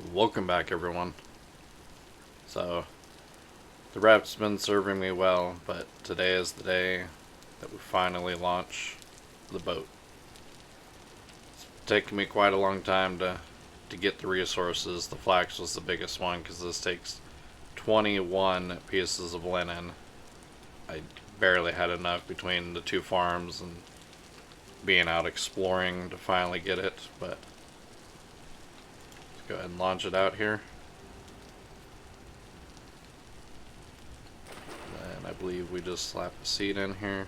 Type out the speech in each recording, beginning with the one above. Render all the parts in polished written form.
Welcome back, everyone. So, the rap's been serving me well, but today is the day that we finally launch the boat. It's taken me quite a long time to get the resources. The flax was the biggest one because this takes 21 pieces of linen. I barely had enough between the two farms and being out exploring to finally get it, but let's go ahead and launch it out here. And I believe we just slap a seat in here.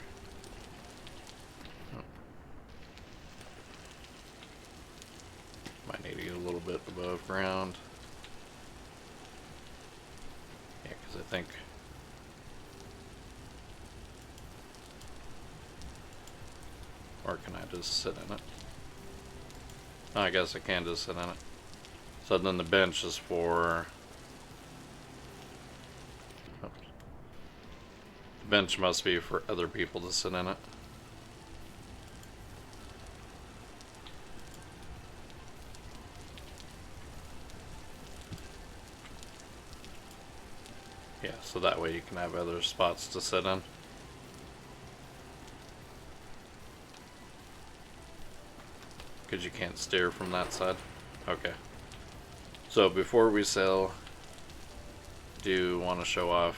Might need to get a little bit above ground. Yeah, because I think or can I just sit in it? Oh, I guess I can just sit in it. So then the bench is for... Oops. The bench must be for other people to sit in it. Yeah, so that way you can have other spots to sit in. Because you can't steer from that side. Okay. So before we sail, do want to show off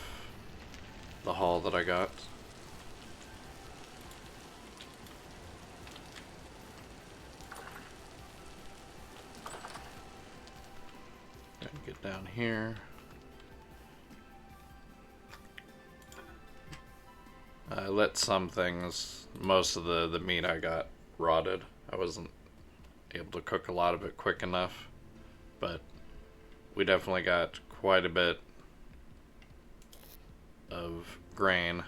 the haul that I got. And get down here. I let some things, most of the meat I got rotted. I wasn't able to cook a lot of it quick enough, but we definitely got quite a bit of grain.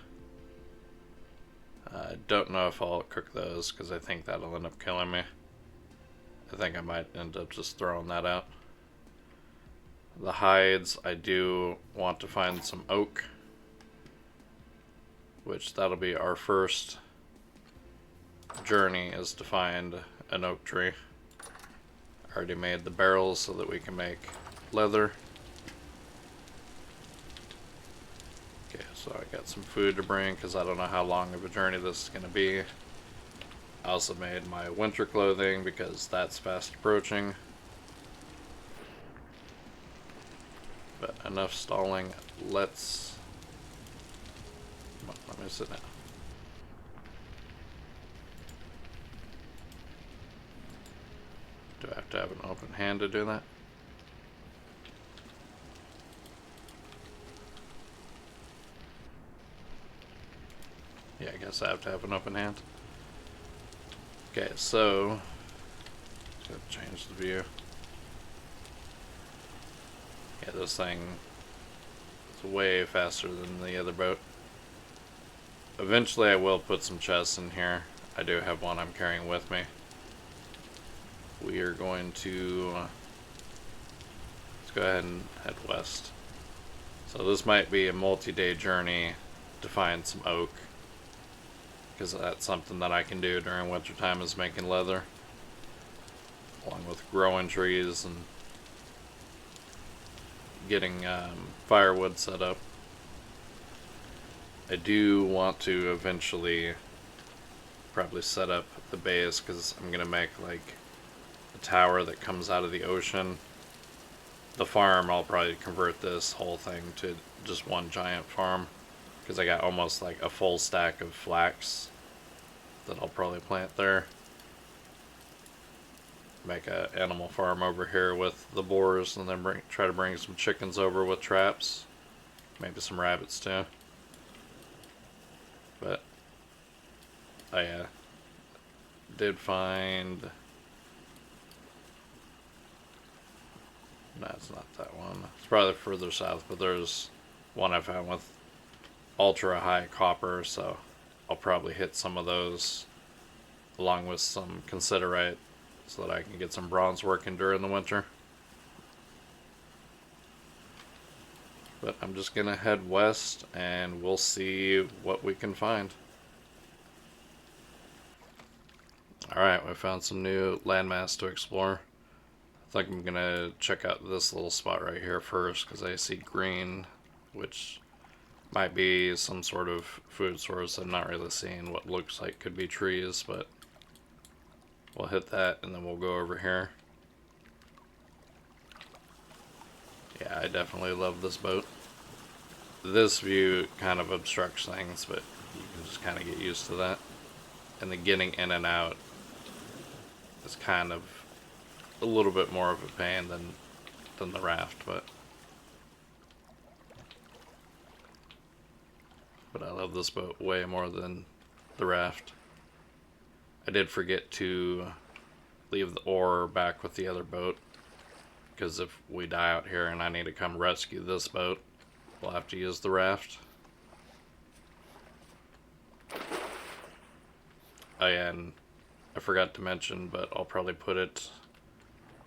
I don't know if I'll cook those because I think that'll end up killing me. I think I might end up just throwing that out. The hides, I do want to find some oak, which that'll be our first journey, is to find an oak tree. I already made the barrels so that we can make leather. Okay, so I got some food to bring because I don't know how long of a journey this is going to be. I also made my winter clothing because that's fast approaching. But enough stalling. Let's... Come on, let me sit down. Do I have to have an open hand to do that? Yeah, I guess I have to have an open hand. Okay, so let's go change the view. Yeah, this thing is way faster than the other boat. Eventually I will put some chests in here. I do have one I'm carrying with me. We are going to... let's go ahead and head west. So this might be a multi-day journey to find some oak, because that's something that I can do during winter time, is making leather, along with growing trees and getting firewood set up. I do want to eventually probably set up the base, because I'm gonna make like a tower that comes out of the ocean. The farm, I'll probably convert this whole thing to just one giant farm, because I got almost like a full stack of flax that I'll probably plant there. Make a animal farm over here with the boars, and then try to bring some chickens over with traps. Maybe some rabbits too. But I did find... No, it's not that one. It's probably further south, but there's one I found with ultra high copper, so I'll probably hit some of those along with some considerite so that I can get some bronze working during the winter. But I'm just gonna head west and we'll see what we can find. Alright, we found some new landmass to explore. I think I'm gonna check out this little spot right here first because I see green, which might be some sort of food source. I'm not really seeing what looks like could be trees, but we'll hit that and then we'll go over here. Yeah, I definitely love this boat. This view kind of obstructs things, but you can just kind of get used to that. And the getting in and out is kind of a little bit more of a pain than the raft, but I love this boat way more than the raft. I did forget to leave the oar back with the other boat, because if we die out here and I need to come rescue this boat, we'll have to use the raft. Oh yeah, and I forgot to mention, but I'll probably put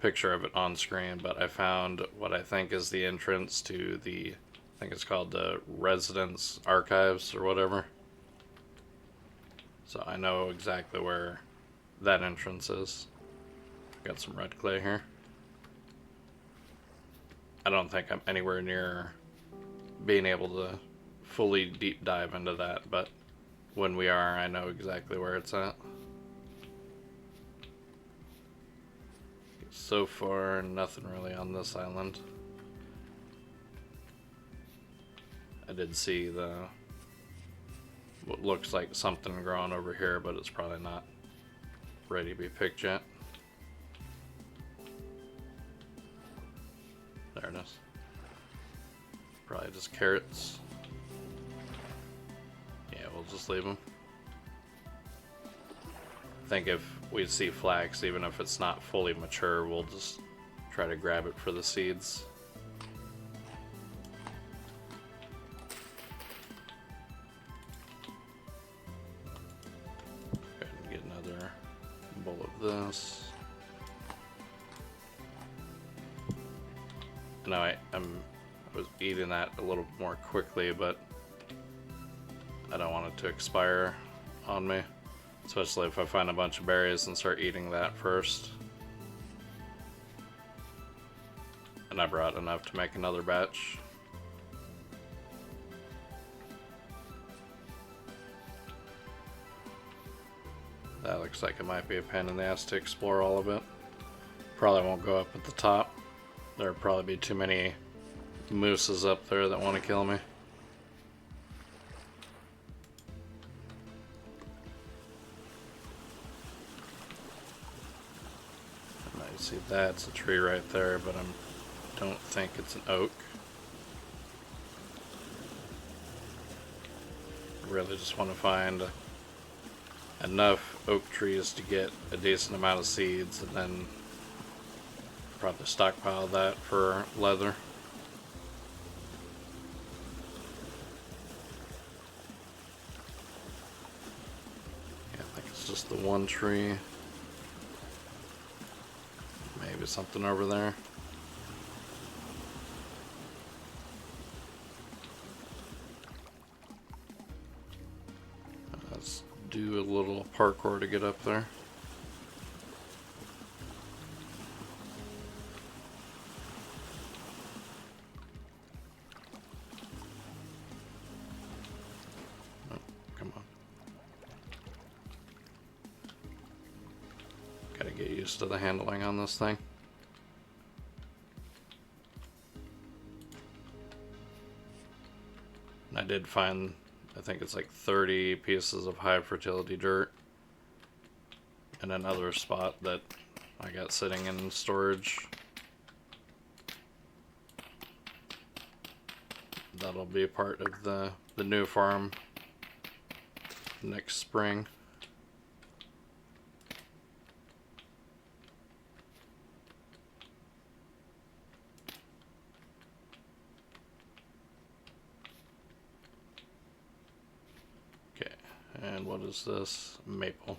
picture of it on screen, but I found what I think is the entrance to the, I think it's called the Residence Archives or whatever. So I know exactly where that entrance is. Got some red clay here. I don't think I'm anywhere near being able to fully deep dive into that, but when we are, I know exactly where it's at. So far, nothing really on this island. I did see what looks like something growing over here, but it's probably not ready to be picked yet. There it is. Probably just carrots. Yeah, we'll just leave them. I think if we see flax, even if it's not fully mature, we'll just try to grab it for the seeds. Go ahead and get another bowl of this. I know I was eating that a little more quickly, but I don't want it to expire on me. Especially if I find a bunch of berries and start eating that first. And I brought enough to make another batch. That looks like it might be a pain in the ass to explore all of it. Probably won't go up at the top. There'll probably be too many mooses up there that want to kill me. See, that's a tree right there, but I don't think it's an oak. I really just want to find enough oak trees to get a decent amount of seeds, and then probably stockpile that for leather. Yeah, I think it's just the one tree. Maybe something over there. Let's do a little parkour to get up there. Oh, come on. Gotta get used to the handling on this thing. And I did find, I think it's like 30 pieces of high fertility dirt in another spot that I got sitting in storage. That'll be a part of the new farm next spring. And what is this? Maple.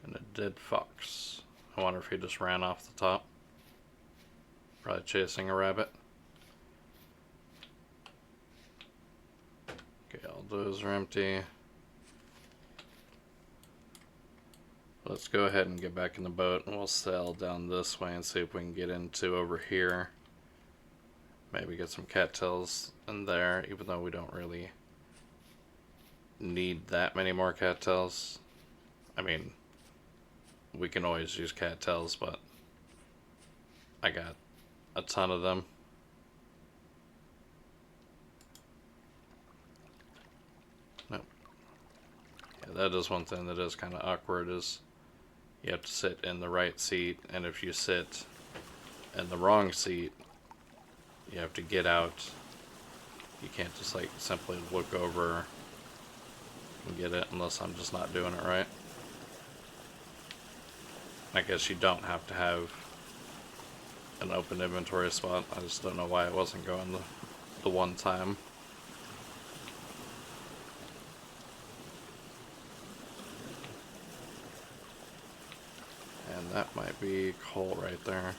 And a dead fox. I wonder if he just ran off the top. Probably chasing a rabbit. Okay, all those are empty. Let's go ahead and get back in the boat, and we'll sail down this way and see if we can get into over here. Maybe get some cattails in there, even though we don't really need that many more cattails. I mean, we can always use cattails, but I got a ton of them. Nope. Yeah, that is one thing that is kind of awkward, is you have to sit in the right seat, and if you sit in the wrong seat, you have to get out. You can't just like simply look over and get it, unless I'm just not doing it right. I guess you don't have to have an open inventory spot. I just don't know why it wasn't going the one time. And that might be coal right there.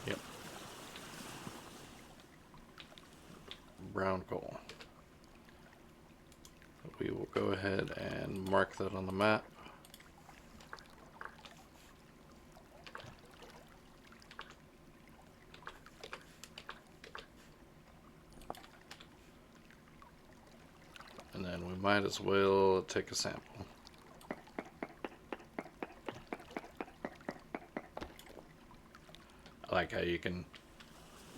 Yep. Brown coal. We will go ahead and mark that on the map. And then we might as well take a sample. I like how you can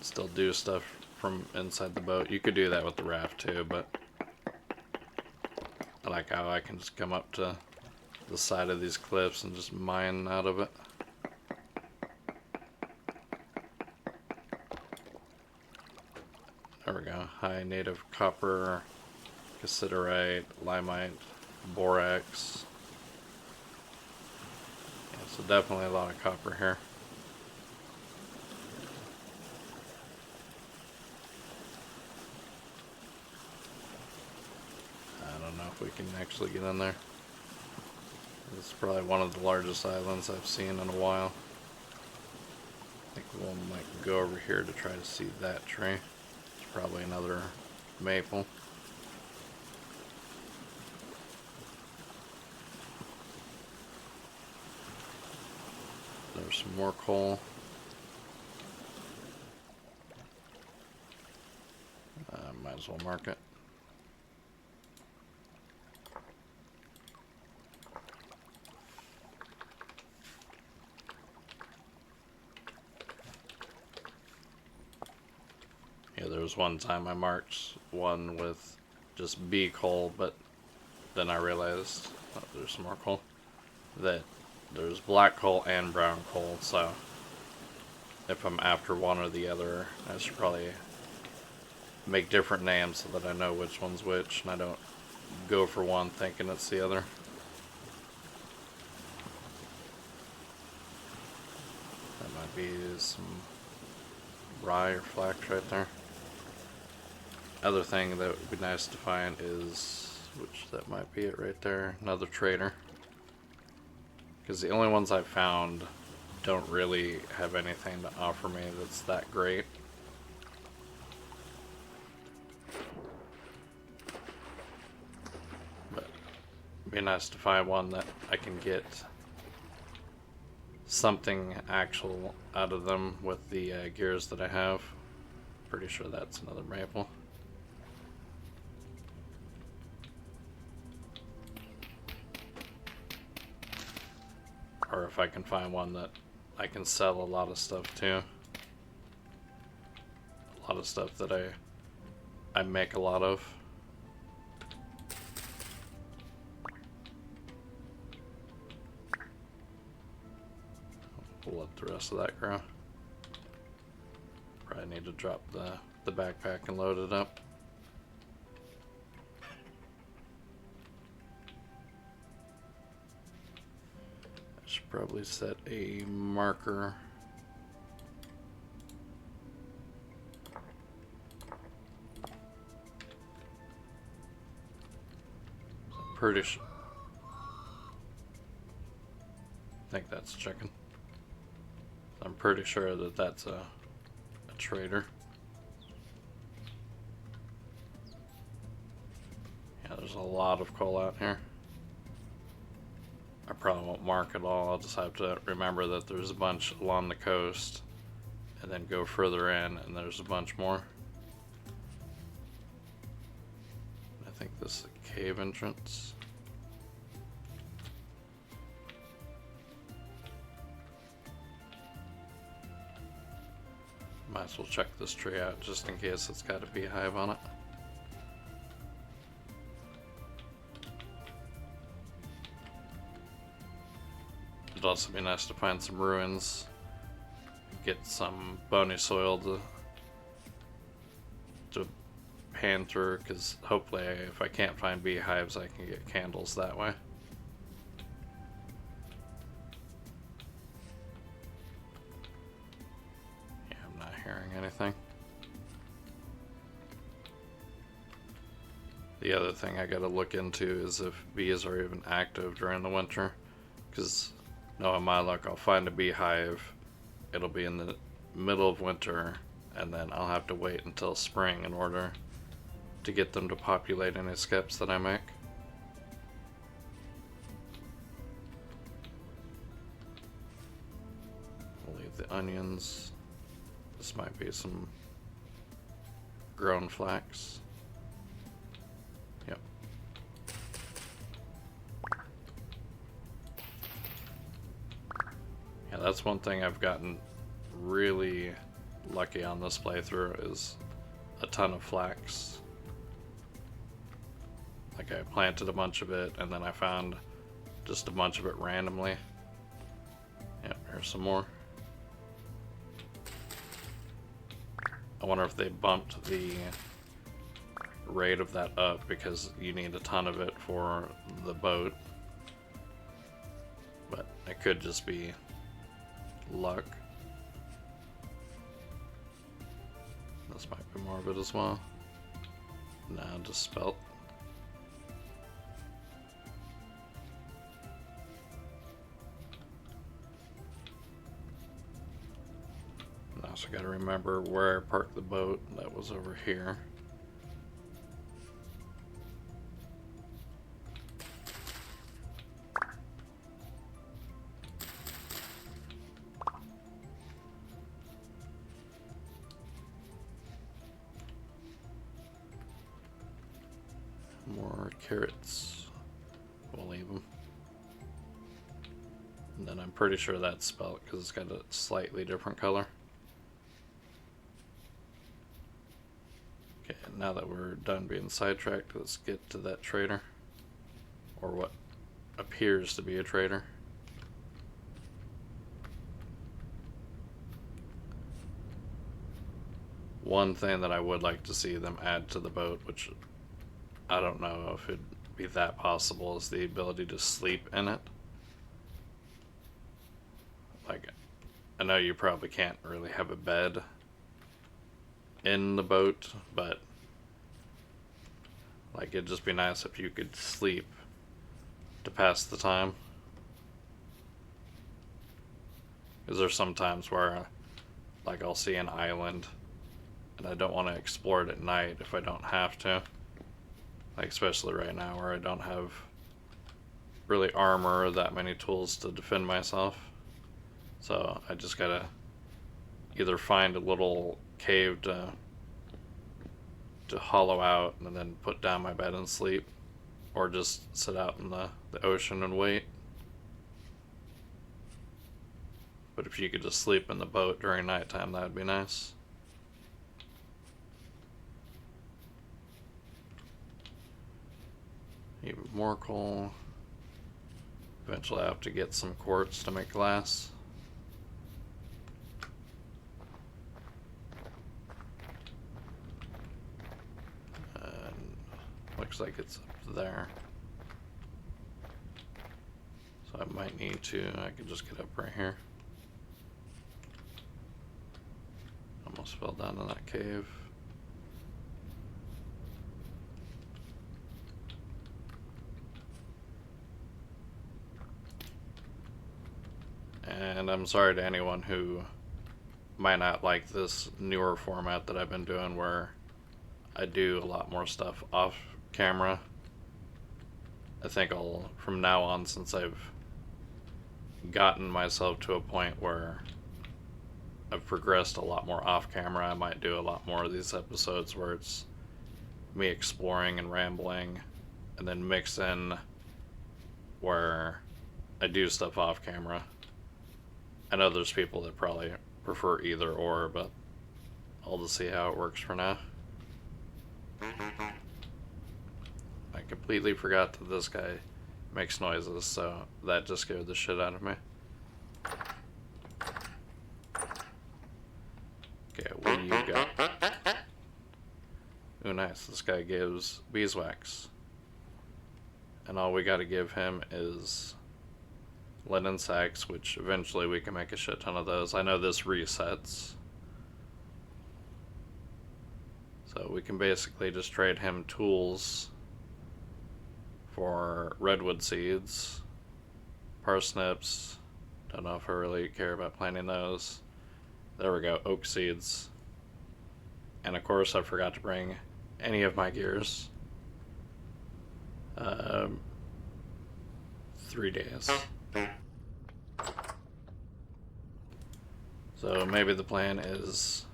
still do stuff from inside the boat. You could do that with the raft too, but I like how I can just come up to the side of these cliffs and just mine out of it. There we go. High native copper, cassiterite, limite, borax. Yeah, so definitely a lot of copper here. I don't know if we can actually get in there. This is probably one of the largest islands I've seen in a while. I think we might go over here to try to see that tree. It's probably another maple. There's some more coal. Might as well mark it. Yeah, there was one time I marked one with just B coal, but then I realized, oh, there's some more coal, that there's black coal and brown coal, so if I'm after one or the other, I should probably make different names so that I know which one's which, and I don't go for one thinking it's the other. That might be some rye or flax right there. Other thing that would be nice to find is, which that might be it right there, another trader. Because the only ones I've found don't really have anything to offer me that's that great. But it'd be nice to find one that I can get something actual out of them with the gears that I have. Pretty sure that's another maple. Or if I can find one that I can sell a lot of stuff to. A lot of stuff that I make a lot of. We'll let the rest of that grow. Probably need to drop the backpack and load it up. I should probably set a marker. Pretty sure. I think that's chicken. I'm pretty sure that that's a trader. Yeah, there's a lot of coal out here. I probably won't mark it all. I'll just have to remember that there's a bunch along the coast and then go further in and there's a bunch more. I think this is a cave entrance. Might as well check this tree out just in case it's got a beehive on it. It'd also be nice to find some ruins, get some bony soil to pan through, because hopefully if I can't find beehives I can get candles that way. Yeah, I'm not hearing anything. The other thing I gotta look into is if bees are even active during the winter, because knowing my luck, I'll find a beehive, it'll be in the middle of winter, and then I'll have to wait until spring in order to get them to populate any skips that I make. We'll leave the onions. This might be some grown flax. Yep. Yeah, that's one thing I've gotten really lucky on this playthrough is a ton of flax. Like I planted a bunch of it and then I found just a bunch of it randomly. Yep, here's some more. I wonder if they bumped the rate of that up because you need a ton of it for the boat. But it could just be luck. This might be more of it as well. Nah, just spelt. I also gotta remember where I parked the boat. That was over here. More carrots. We'll leave them. And then I'm pretty sure that's spelt because it's got a slightly different color. Okay, now that we're done being sidetracked, let's get to that trader. Or what appears to be a trader. One thing that I would like to see them add to the boat, which I don't know if it'd be that possible, is the ability to sleep in it. Like, I know you probably can't really have a bed in the boat, but like it'd just be nice if you could sleep to pass the time. Because there's some times where like I'll see an island and I don't want to explore it at night if I don't have to. Like especially right now where I don't have really armor or that many tools to defend myself. So I just gotta either find a little cave to hollow out and then put down my bed and sleep, or just sit out in the ocean and wait. But if you could just sleep in the boat during nighttime, that would be nice. Even more coal. Eventually I have to get some quartz to make glass. Looks like it's up there. So I might need to, I could just get up right here. Almost fell down in that cave. And I'm sorry to anyone who might not like this newer format that I've been doing where I do a lot more stuff off camera. I think from now on, since I've gotten myself to a point where I've progressed a lot more off camera. I might do a lot more of these episodes where it's me exploring and rambling, and then mix in where I do stuff off camera. I know there's people that probably prefer either or, but I'll just see how it works for now. I completely forgot that this guy makes noises, so that just scared the shit out of me. Okay, where you go? Ooh, nice. This guy gives beeswax. And all we gotta give him is linen sacks, which eventually we can make a shit ton of those. I know this resets. So we can basically just trade him tools for redwood seeds, parsnips. Don't know if I really care about planting those. There we go, oak seeds. And of course I forgot to bring any of my gears. 3 days. So maybe the plan is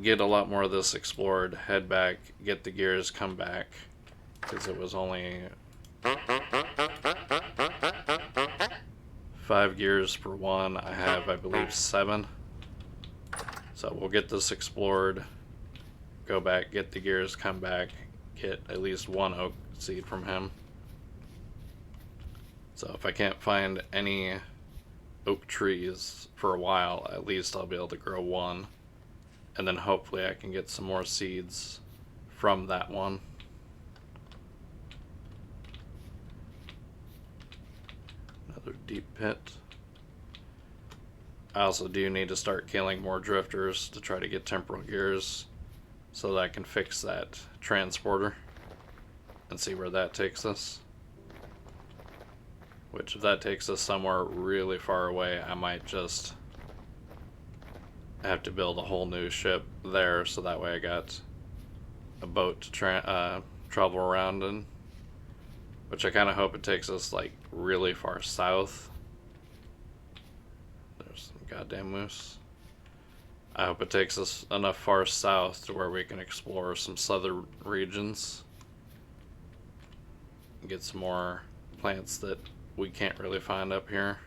get a lot more of this explored, head back, get the gears, come back, because it was only 5 gears per one. I have, I believe, 7. So we'll get this explored, go back, get the gears, come back, get at least 1 oak seed from him. So if I can't find any oak trees for a while, at least I'll be able to grow 1. And then hopefully I can get some more seeds from that one. Another deep pit. I also do need to start killing more drifters to try to get temporal gears so that I can fix that transporter and see where that takes us. Which, if that takes us somewhere really far away, I might just have to build a whole new ship there, so that way I got a boat to travel around in. Which I kind of hope it takes us like really far south. There's some goddamn moose. I hope it takes us enough far south to where we can explore some southern regions and get some more plants that we can't really find up here.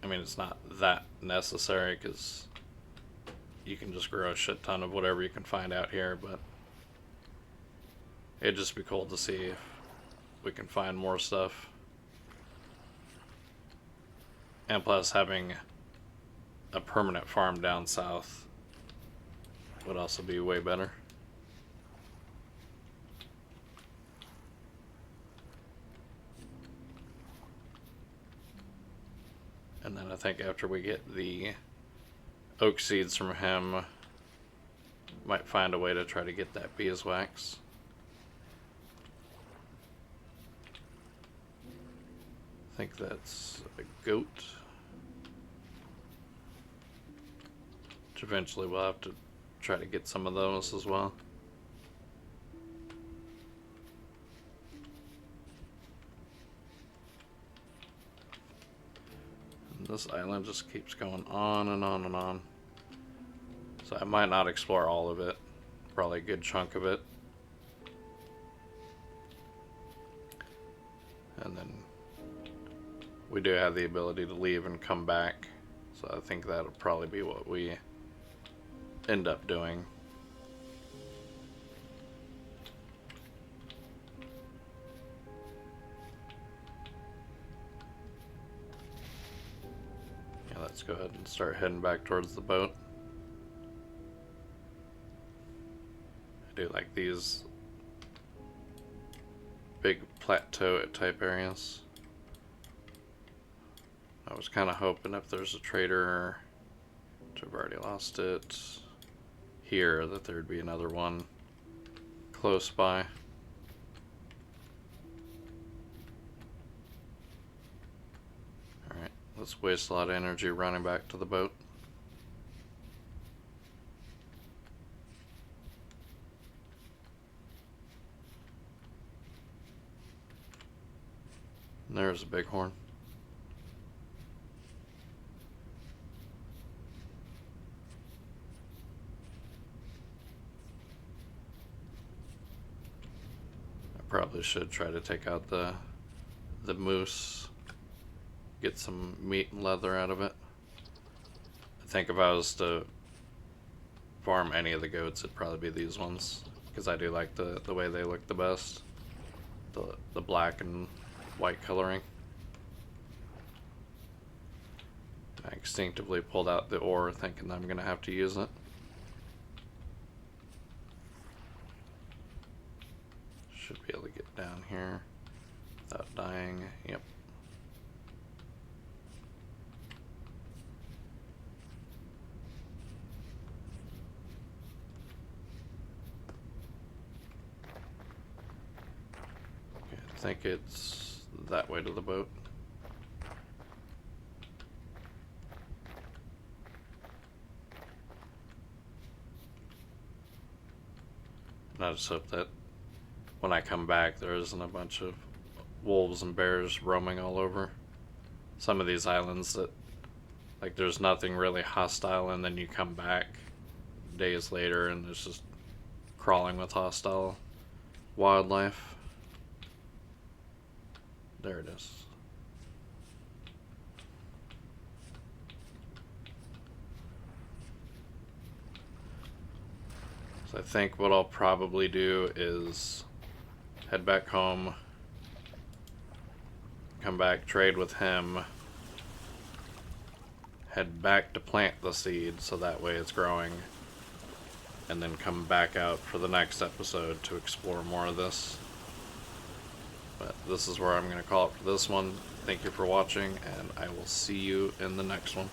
I mean, it's not that necessary because you can just grow a shit ton of whatever you can find out here, but it'd just be cool to see if we can find more stuff. And plus, having a permanent farm down south would also be way better. And then I think after we get the oak seeds from him, might find a way to try to get that beeswax. I think that's a goat. Which eventually we'll have to try to get some of those as well. This island just keeps going on and on and on. So I might not explore all of it. Probably a good chunk of it. And then we do have the ability to leave and come back. So I think that'll probably be what we end up doing. Let's go ahead and start heading back towards the boat. I do like these big plateau type areas. I was kind of hoping if there's a trader, which I've already lost it, here, that there'd be another one close by. Let's waste a lot of energy running back to the boat. there's a bighorn. I probably should try to take out the moose, get some meat and leather out of it. I think if I was to farm any of the goats, it'd probably be these ones, because I do like the way they look the best. The black and white coloring. I instinctively pulled out the ore thinking I'm gonna have to use it. Should be able to get down here without dying. Yep. Okay, I think it's that way to the boat. And I just hope that when I come back there isn't a bunch of wolves and bears roaming all over. Some of these islands that, like, there's nothing really hostile, and then you come back days later and it's just crawling with hostile wildlife. There it is. So I think what I'll probably do is head back home, come back, trade with him, head back to plant the seed so that way it's growing, and then come back out for the next episode to explore more of this. But this is where I'm going to call it for this one. Thank you for watching, and I will see you in the next one.